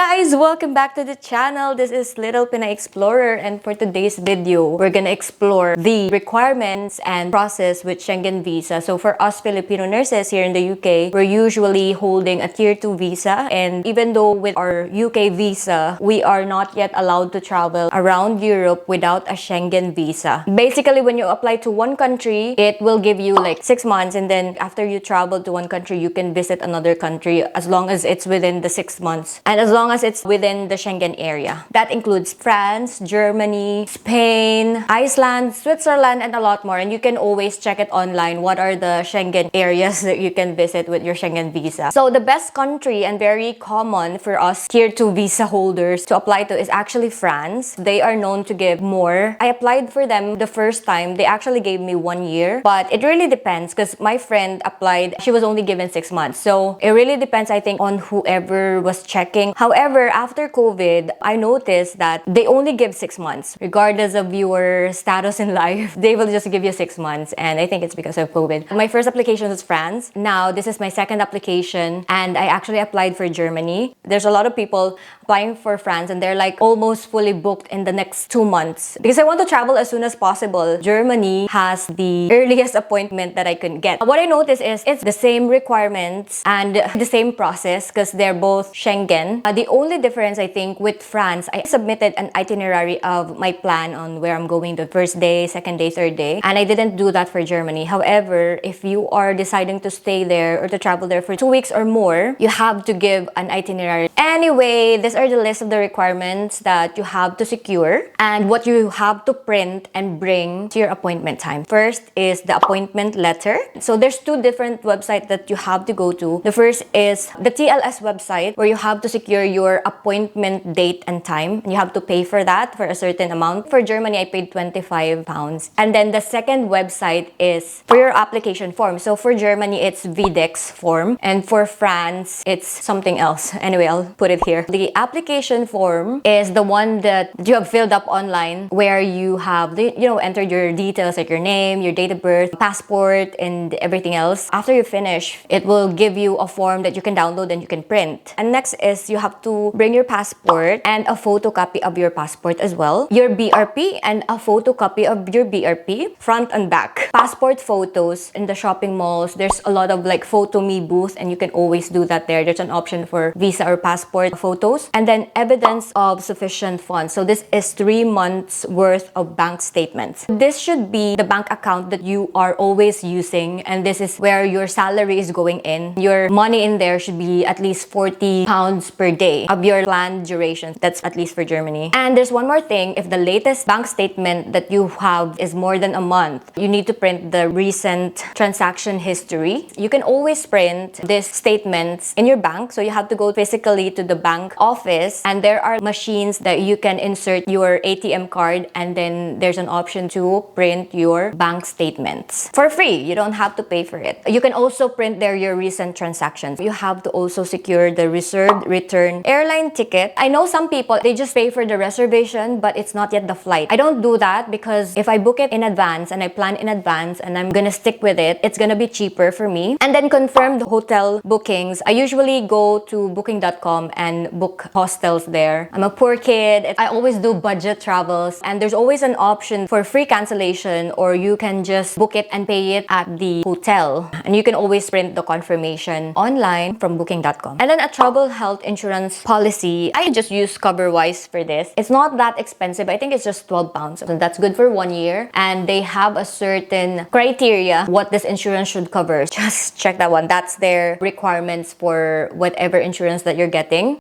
guys! Welcome back to the channel. This is Little Pinay Explorer, and for today's video, we're gonna explore the requirements and process with Schengen Visa. So for us Filipino nurses here in the UK, we're usually holding a Tier 2 visa, and even though with our UK visa, we are not yet allowed to travel around Europe without a Schengen Visa. Basically, when you apply to one country, it will give you like 6 months, and then after you travel to one country, you can visit another country as long as it's within the 6 months. And as long as it's within the Schengen area. That includes France, Germany, Spain, Iceland, Switzerland, and a lot more. And you can always check it online. What are the Schengen areas that you can visit with your Schengen visa? So the best country and very common for us Tier 2 visa holders to apply to is actually France. They are known to give more. I applied for them the first time. They actually gave me 1 year. But it really depends because my friend applied. She was only given 6 months. So it really depends, I think, on whoever was checking. However, after COVID, I noticed that they only give 6 months. Regardless of your status in life, they will just give you 6 months. And I think it's because of COVID. My first application was France. Now, this is my second application. And I actually applied for Germany. There's a lot of people applying for France and they're like almost fully booked in the next 2 months. Because I want to travel as soon as possible. Germany has the earliest appointment that I can get. What I noticed is it's the same requirements and the same process because they're both Schengen. The only difference, I think, with France, I submitted an itinerary of my plan on where I'm going the first day, second day, third day. And I didn't do that for Germany. However, if you are deciding to stay there or to travel there for 2 weeks or more, you have to give an itinerary. Anyway, these are the list of the requirements that you have to secure and what you have to print and bring to your appointment time. First is the appointment letter. So there's 2 different websites that you have to go to. The first is the TLS website where you have to secure your appointment date and time. You have to pay for that for a certain amount. For Germany, I paid £25. And then the second website is for your application form. So for Germany, it's VDEX form. And for France, it's something else. Anyway, I'll put it here. The application form is the one that you have filled up online where you have, entered your details like your name, your date of birth, passport, and everything else. After you finish, it will give you a form that you can download and you can print. And next is you have to bring your passport and a photocopy of your passport as well. Your BRP and a photocopy of your BRP, front and back. Passport photos in the shopping malls. There's a lot of like Photo Me booth and you can always do that there. There's an option for visa or passport photos. And then evidence of sufficient funds. So this is 3 months worth of bank statements. This should be the bank account that you are always using, and this is where your salary is going in. Your money in there should be at least £40 per day of your planned duration. That's at least for Germany. And there's one more thing. If the latest bank statement that you have is more than a month, you need to print the recent transaction history. You can always print these statements in your bank. So you have to go physically to the bank office, and there are machines that you can insert your ATM card, and then there's an option to print your bank statements for free. You don't have to pay for it. You can also print there your recent transactions. You have to also secure the reserved return airline ticket. I know some people, they just pay for the reservation, but it's not yet the flight. I don't do that because if I book it in advance and I plan in advance and I'm gonna stick with it, it's gonna be cheaper for me. And then confirm the hotel bookings. I usually go to booking.com and book hostels there. I'm a poor kid. I always do budget travels, and there's always an option for free cancellation, or you can just book it and pay it at the hotel. And you can always print the confirmation online from booking.com. And then a travel health insurance policy. I just use CoverWise for this. It's not that expensive. I think it's just £12. So that's good for 1 year. And they have a certain criteria what this insurance should cover. Just check that one. That's their requirements for whatever insurance that you're getting.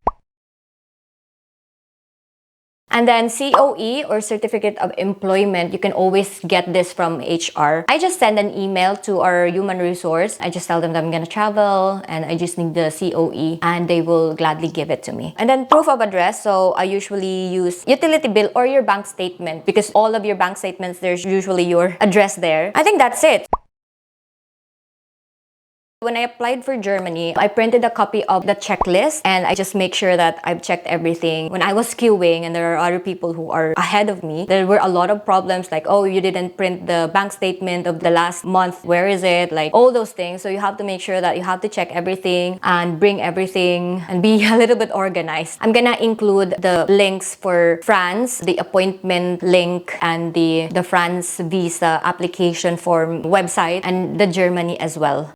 And then COE, or Certificate of Employment, you can always get this from HR. I just send an email to our human resource. I just tell them that I'm gonna travel and I just need the COE, and they will gladly give it to me. And then proof of address. So I usually use utility bill or your bank statement, because all of your bank statements, there's usually your address there. I think that's it. When I applied for Germany, I printed a copy of the checklist and I just make sure that I've checked everything. When I was queuing and there are other people who are ahead of me, there were a lot of problems like, oh, you didn't print the bank statement of the last month. Where is it? Like all those things. So you have to make sure that you have to check everything and bring everything and be a little bit organized. I'm gonna include the links for France, the appointment link and the France visa application form website, and the Germany as well.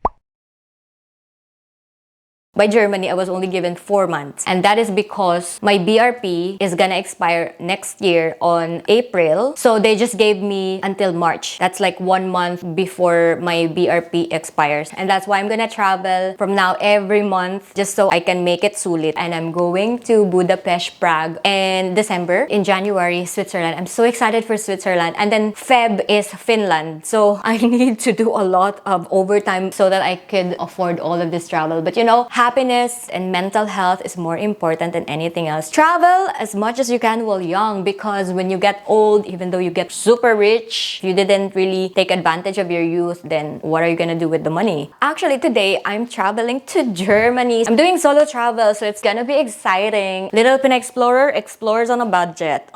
By Germany, I was only given 4 months. And that is because my BRP is gonna expire next year on April. So they just gave me until March. That's like 1 month before my BRP expires. And that's why I'm gonna travel from now every month just so I can make it sulit. And I'm going to Budapest, Prague in December. In January, Switzerland. I'm so excited for Switzerland. And then Feb is Finland. So I need to do a lot of overtime so that I could afford all of this travel. But you know, happiness and mental health is more important than anything else. Travel as much as you can while young, because when you get old, even though you get super rich, if you didn't really take advantage of your youth, then what are you gonna do with the money? Actually, today I'm traveling to Germany. I'm doing solo travel, so it's gonna be exciting. Little Pina Explorer explores on a budget.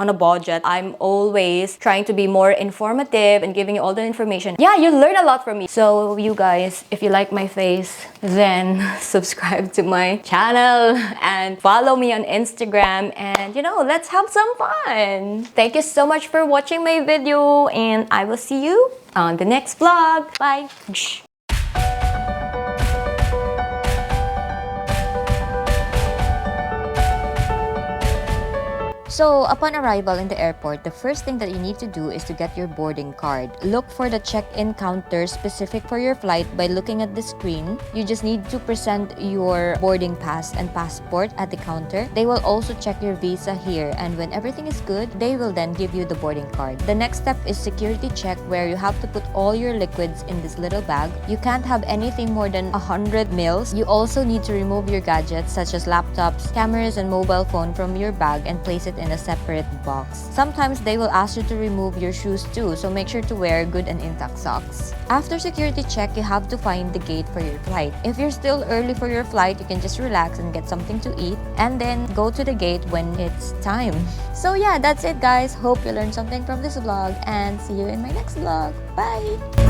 I'm always trying to be more informative and giving you all the information. Yeah, you learn a lot from me. So you guys, if you like my face, then subscribe to my channel and follow me on Instagram, and you know, let's have some fun. Thank you so much for watching my video, and I will see you on the next vlog. Bye. So, upon arrival in the airport, the first thing that you need to do is to get your boarding card. Look for the check-in counter specific for your flight by looking at the screen. You just need to present your boarding pass and passport at the counter. They will also check your visa here, and when everything is good, they will then give you the boarding card. The next step is security check, where you have to put all your liquids in this little bag. You can't have anything more than 100 mils. You also need to remove your gadgets such as laptops, cameras, and mobile phone from your bag and place it in a separate box. Sometimes they will ask you to remove your shoes too, so make sure to wear good and intact socks. After security check, you have to find the gate for your flight. If you're still early for your flight, you can just relax and get something to eat and then go to the gate when it's time. So yeah, that's it guys. Hope you learned something from this vlog, and see you in my next vlog. Bye!